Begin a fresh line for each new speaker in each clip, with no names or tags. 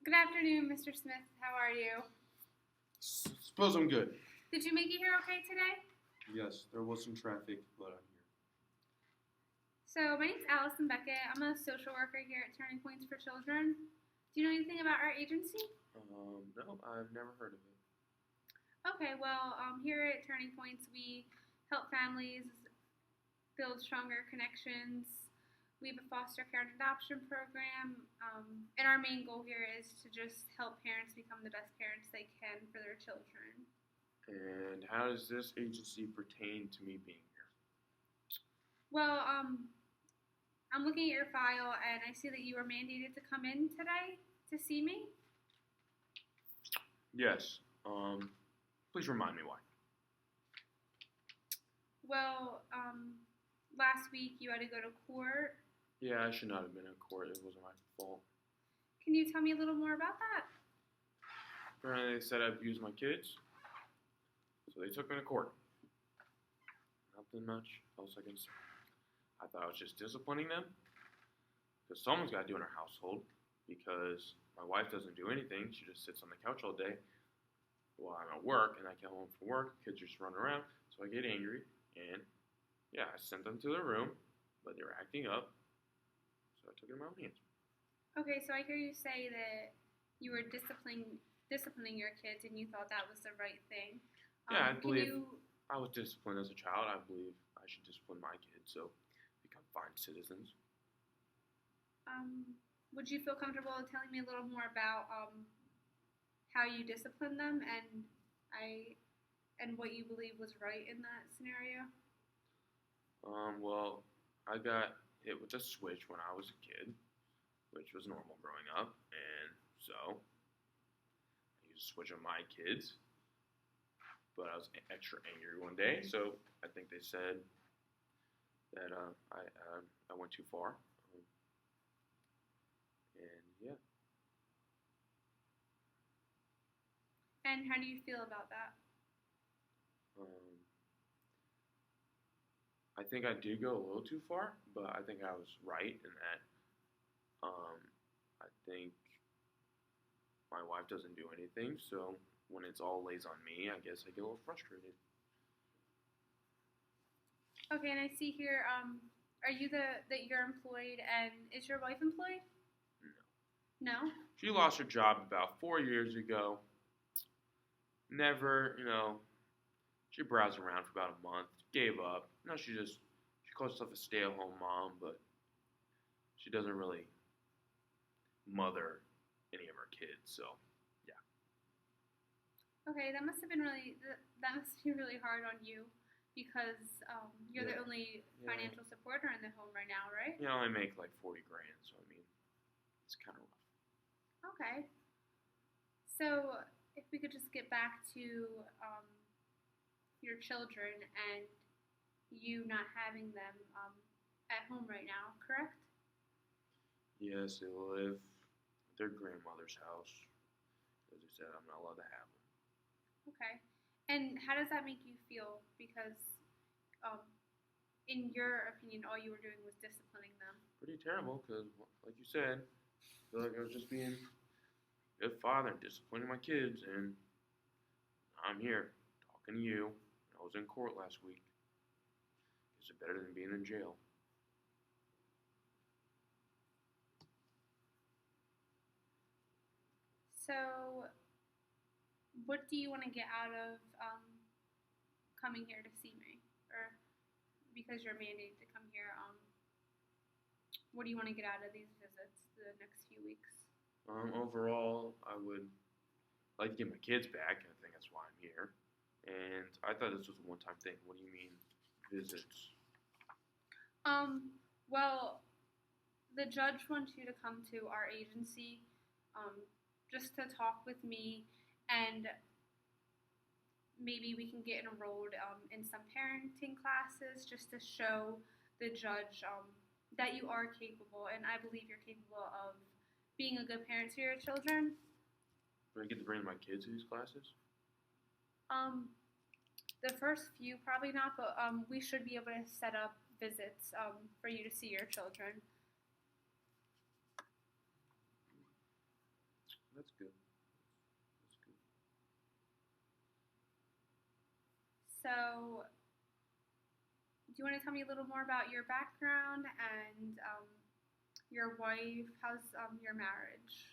Good afternoon, Mr. Smith. How are you?
Suppose I'm good.
Did you make it here okay today?
Yes, there was some traffic, but I'm here.
So, my name's Allison Beckett. I'm a social worker here at Turning Points for Children. Do you know anything about our agency?
No, I've never heard of it.
Okay, well, here at Turning Points, we help families build stronger connections. We have a foster care and adoption program, and our main goal here is to just help parents become the best parents they can for their children.
And how does this agency pertain to me being here?
Well, I'm looking at your file, and I see that you were mandated to come in today to see me.
Yes. Please remind me why.
Well, last week you had to go to court.
Yeah, I should not have been in court. It wasn't my fault.
Can you tell me a little more about that?
Apparently they said I abused my kids, so they took me to court. Nothing much else I can say. I thought I was just disciplining them, because someone's got to do in our household, because my wife doesn't do anything. She just sits on the couch all day while I'm at work, and I get home from work, kids are just running around, so I get angry, and yeah, I sent them to their room, but they were acting up, so I took it in my own hands.
Okay, so I hear you say that you were disciplining your kids, and you thought that was the right thing.
Yeah, I believe I was disciplined as a child. I believe I should discipline my kids, so become fine citizens.
Would you feel comfortable telling me a little more about how you disciplined them and what you believe was right in that scenario?
Well, I got hit with a switch when I was a kid, which was normal growing up, and so I used a switch on my kids, but I was extra angry one day, so I think they said that I went too far, and yeah.
And how do you feel about that?
I think I did go a little too far, but I think I was right in that. I think my wife doesn't do anything, so when it's all lays on me, I guess I get a little frustrated.
Okay, and I see here, are you that you're employed, and is your wife employed?
No.
No?
She lost her job about 4 years ago. Never, she browsed around for about a month, gave up. No, she calls herself a stay-at-home mom, but she doesn't really mother any of her kids, so yeah.
Okay, that must be really hard on you because you're the only financial supporter in the home right now, right?
Yeah, I make like 40 grand, so I mean, it's kind of rough.
Okay. So if we could just get back to your children and you not having them at home right now, correct?
Yes, they live at their grandmother's house. As I said, I'm not allowed to have them.
Okay. And how does that make you feel? Because in your opinion, all you were doing was disciplining them.
Pretty terrible, because like you said, I feel like I was just being a good father, disciplining my kids, and I'm here talking to you. I was in court last week. Is it better than being in jail?
So, what do you want to get out of coming here to see me? Or because you're mandated to come here, what do you want to get out of these visits the next few weeks?
Overall, I would like to get my kids back. I think that's why I'm here. And I thought this was a one-time thing. What do you mean, visits?
Well, the judge wants you to come to our agency just to talk with me, and maybe we can get enrolled in some parenting classes just to show the judge that you are capable, and I believe you're capable of being a good parent to your children.
Do I get to bring my kids to these classes?
The first few, probably not, but we should be able to set up visits for you to see your children.
That's good. That's good.
So, do you want to tell me a little more about your background and your wife? How's your marriage?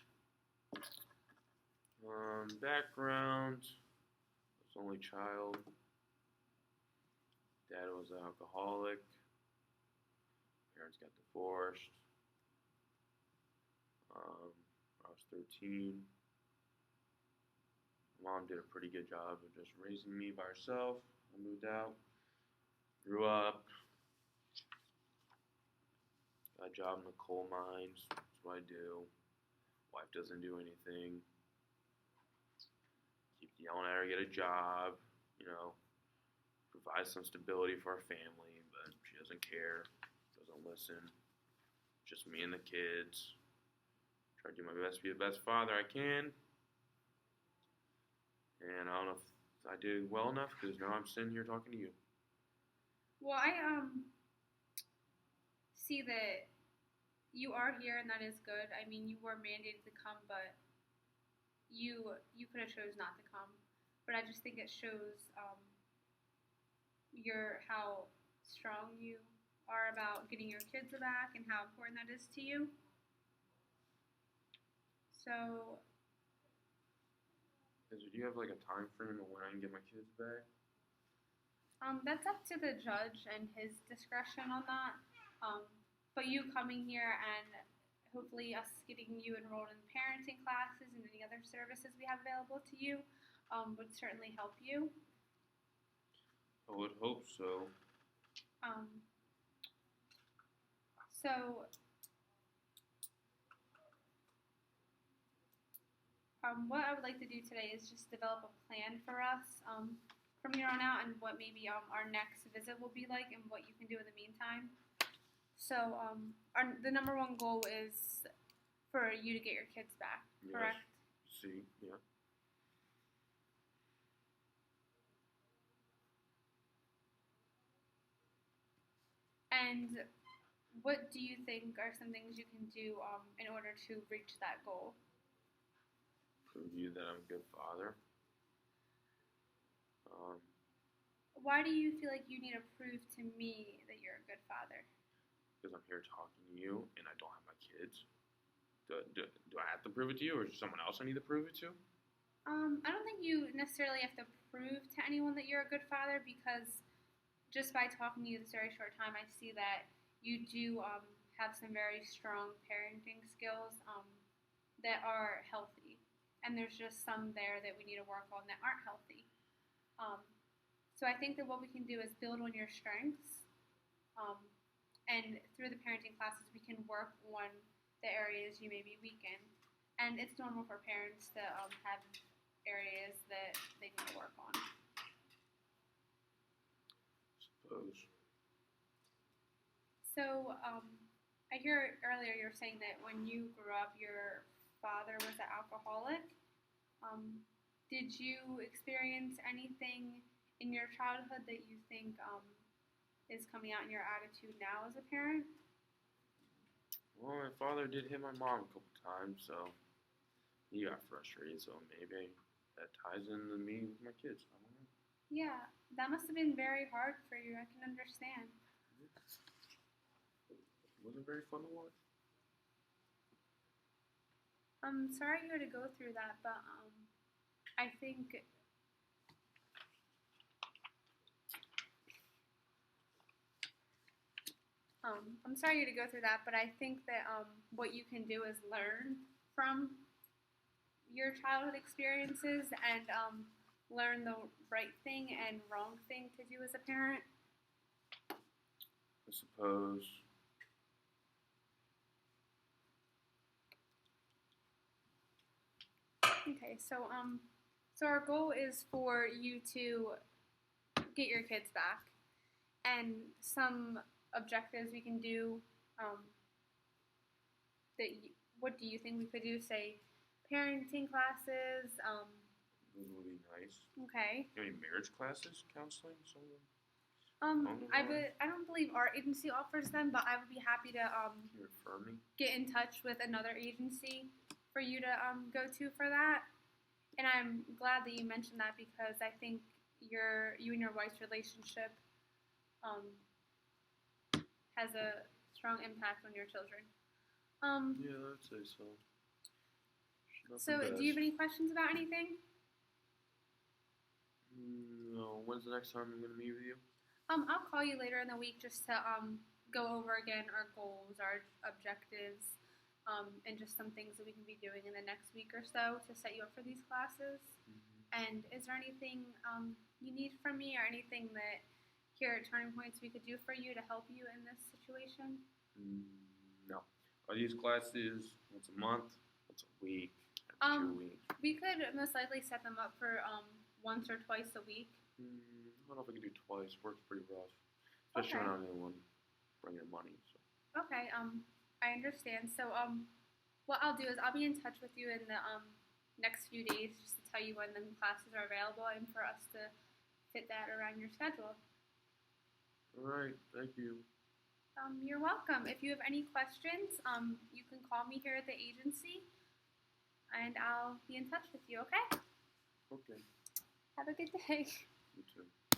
Background. I was only child. Dad was an alcoholic. Parents got divorced. I was 13. Mom did a pretty good job of just raising me by herself. I moved out, grew up, got a job in the coal mines. That's what I do. Wife doesn't do anything. Keep yelling at her to get a job, provide some stability for our family, but she doesn't care, doesn't listen. Just me and the kids. Try to do my best to be the best father I can. And I don't know if I did well enough because now I'm sitting here talking to you.
Well, I see that you are here, and that is good. I mean, you were mandated to come, but you could have chose not to come. But I just think it shows how strong you are about getting your kids back and how important that is to you. So,
Do you have like a time frame of when I can get my kids back?
that's up to the judge and his discretion on that. But you coming here and hopefully us getting you enrolled in parenting classes and any other services we have available to you would certainly help you.
I would hope so.
So, what I would like to do today is just develop a plan for us from here on out and what maybe our next visit will be like and what you can do in the meantime. So, the number one goal is for you to get your kids back,
Yes.
correct?
See, yeah.
And what do you think are some things you can do in order to reach that goal?
Prove you that I'm a good father.
Why do you feel like you need to prove to me that you're a good father?
Because I'm here talking to you and I don't have my kids. Do I have to prove it to you, or is there someone else I need to prove it to?
I don't think you necessarily have to prove to anyone that you're a good father because just by talking to you this very short time, I see that you do have some very strong parenting skills that are healthy. And there's just some there that we need to work on that aren't healthy. So I think that what we can do is build on your strengths. And through the parenting classes, we can work on the areas you may be weak in. And it's normal for parents to have areas that they need to work on.
Suppose.
So I hear earlier you were saying that when you grew up, your father was an alcoholic. Did you experience anything in your childhood that you think is coming out in your attitude now as a parent?
Well, my father did hit my mom a couple times, so he got frustrated. So maybe that ties into me with my kids. I don't know.
Yeah, that must have been very hard for you. I can understand.
It wasn't very fun to watch.
I'm sorry you had to go through that, but I think I'm sorry you had to go through that, but I think that what you can do is learn from your childhood experiences and learn the right thing and wrong thing to do as a parent.
I suppose.
Okay, so our goal is for you to get your kids back, and some objectives we can do. What do you think we could do? Say, parenting classes.
It would be nice.
Okay.
You have any marriage classes, counseling, something?
I don't believe our agency offers them, but I would be happy to
You refer me?
get in touch with another agency for you to go to for that. And I'm glad that you mentioned that because I think you and your wife's relationship has a strong impact on your children.
Yeah, I'd say so.
So, do you have any questions about anything?
No. When's the next time I'm going to meet with you?
I'll call you later in the week just to go over again our goals, our objectives, and just some things that we can be doing in the next week or so to set you up for these classes.
Mm-hmm.
And is there anything you need from me or anything that here at Turning Points we could do for you to help you in this situation?
No. Are these classes once a month, once a week, every 2 weeks?
We could most likely set them up for once or twice a week.
I don't know if I can do twice. Work's pretty rough, especially when I'm the one bringing money. So.
Okay. I understand. So what I'll do is I'll be in touch with you in the next few days just to tell you when the classes are available and for us to fit that around your schedule.
All right. Thank you.
You're welcome. If you have any questions, you can call me here at the agency, and I'll be in touch with you. Okay?
Okay.
Have a good day.
You too.